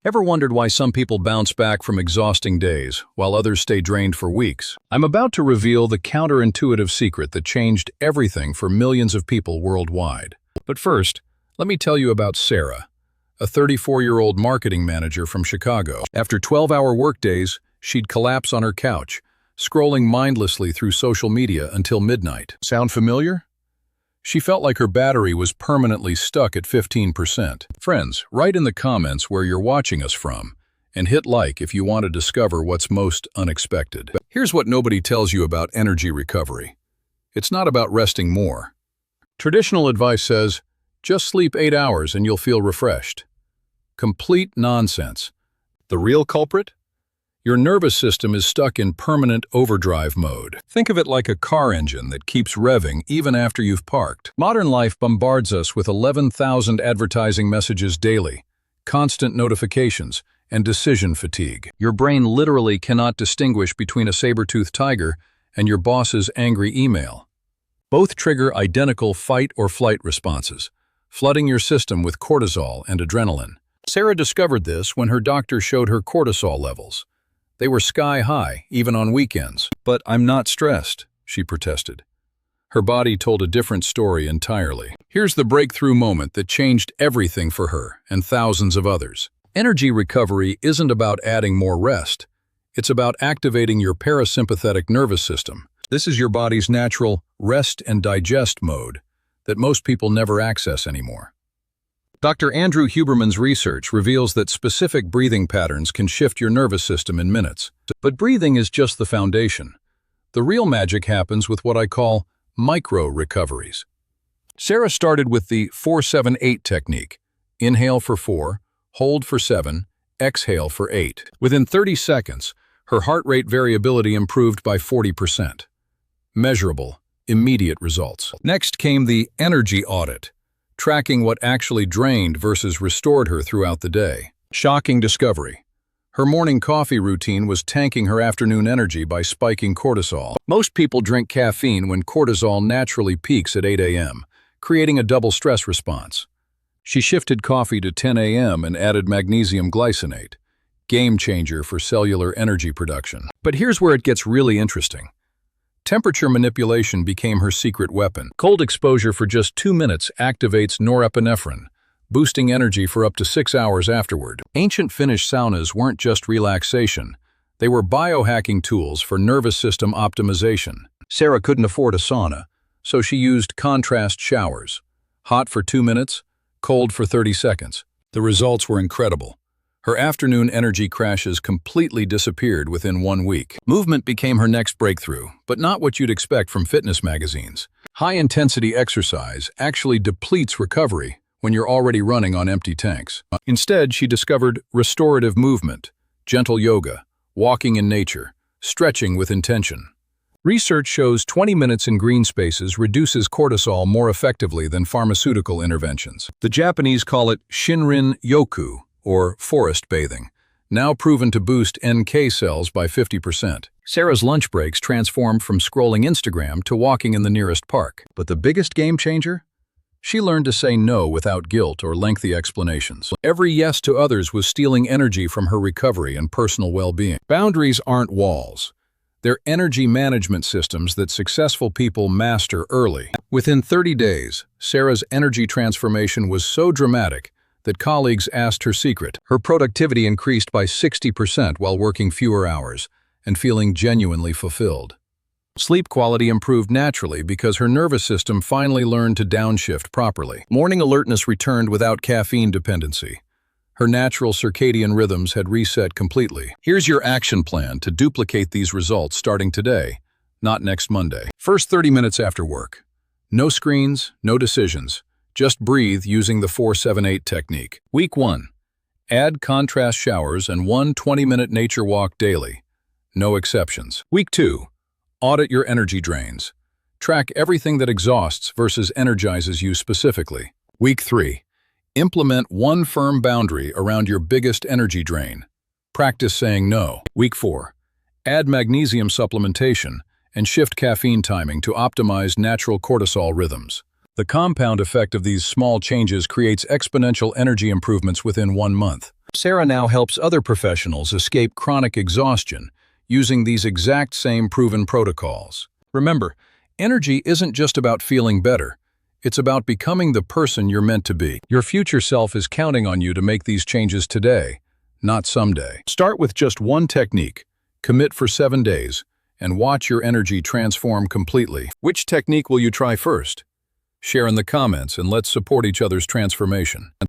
Ever wondered why some people bounce back from exhausting days, while others stay drained for weeks? I'm about to reveal the counterintuitive secret that changed everything for millions of people worldwide. But first, let me tell you about Sarah, a 34-year-old marketing manager from Chicago. After 12-hour workdays, she'd collapse on her couch, scrolling mindlessly through social media until midnight. Sound familiar? She felt like her battery was permanently stuck at 15%. Friends, write in the comments where you're watching us from, and hit like if you want to discover what's most unexpected. Here's what nobody tells you about energy recovery. It's not about resting more. Traditional advice says, just sleep 8 hours and you'll feel refreshed. Complete nonsense. The real culprit? Your nervous system is stuck in permanent overdrive mode. Think of it like a car engine that keeps revving even after you've parked. Modern life bombards us with 11,000 advertising messages daily, constant notifications, and decision fatigue. Your brain literally cannot distinguish between a saber-toothed tiger and your boss's angry email. Both trigger identical fight or flight responses, flooding your system with cortisol and adrenaline. Sarah discovered this when her doctor showed her cortisol levels. They were sky high, even on weekends. But I'm not stressed, she protested. Her body told a different story entirely. Here's the breakthrough moment that changed everything for her and thousands of others. Energy recovery isn't about adding more rest. It's about activating your parasympathetic nervous system. This is your body's natural rest and digest mode that most people never access anymore. Dr. Andrew Huberman's research reveals that specific breathing patterns can shift your nervous system in minutes. But breathing is just the foundation. The real magic happens with what I call micro-recoveries. Sarah started with the 4-7-8 technique. Inhale for 4, hold for 7, exhale for 8. Within 30 seconds, her heart rate variability improved by 40%. Measurable, immediate results. Next came the energy audit, tracking what actually drained versus restored her throughout the day. Shocking discovery. Her morning coffee routine was tanking her afternoon energy by spiking cortisol. Most people drink caffeine when cortisol naturally peaks at 8 a.m., creating a double stress response. She shifted coffee to 10 a.m. and added magnesium glycinate, game changer for cellular energy production. But here's where it gets really interesting. Temperature manipulation became her secret weapon. Cold exposure for just 2 minutes activates norepinephrine, boosting energy for up to 6 hours afterward. Ancient Finnish saunas weren't just relaxation. They were biohacking tools for nervous system optimization. Sarah couldn't afford a sauna, so she used contrast showers. Hot for 2 minutes, cold for 30 seconds. The results were incredible. Her afternoon energy crashes completely disappeared within 1 week. Movement became her next breakthrough, but not what you'd expect from fitness magazines. High-intensity exercise actually depletes recovery when you're already running on empty tanks. Instead, she discovered restorative movement, gentle yoga, walking in nature, stretching with intention. Research shows 20 minutes in green spaces reduces cortisol more effectively than pharmaceutical interventions. The Japanese call it Shinrin-yoku, or forest bathing, now proven to boost NK cells by 50%. Sarah's lunch breaks transformed from scrolling Instagram to walking in the nearest park. But the biggest game changer? She learned to say no without guilt or lengthy explanations. Every yes to others was stealing energy from her recovery and personal well-being. Boundaries aren't walls. They're energy management systems that successful people master early. Within 30 days, Sarah's energy transformation was so dramatic that colleagues asked her secret. Her productivity increased by 60% while working fewer hours and feeling genuinely fulfilled. Sleep quality improved naturally because her nervous system finally learned to downshift properly. Morning alertness returned without caffeine dependency. Her natural circadian rhythms had reset completely. Here's your action plan to duplicate these results starting today, not next Monday. First 30 minutes after work. No screens, no decisions. Just breathe using the 4-7-8 technique. Week 1. Add contrast showers and 1 20-minute nature walk daily. No exceptions. Week 2. Audit your energy drains. Track everything that exhausts versus energizes you specifically. Week 3. Implement one firm boundary around your biggest energy drain. Practice saying no. Week 4. Add magnesium supplementation and shift caffeine timing to optimize natural cortisol rhythms. The compound effect of these small changes creates exponential energy improvements within 1 month. Sarah now helps other professionals escape chronic exhaustion using these exact same proven protocols. Remember, energy isn't just about feeling better. It's about becoming the person you're meant to be. Your future self is counting on you to make these changes today, not someday. Start with just one technique, commit for 7 days, and watch your energy transform completely. Which technique will you try first? Share in the comments and let's support each other's transformation.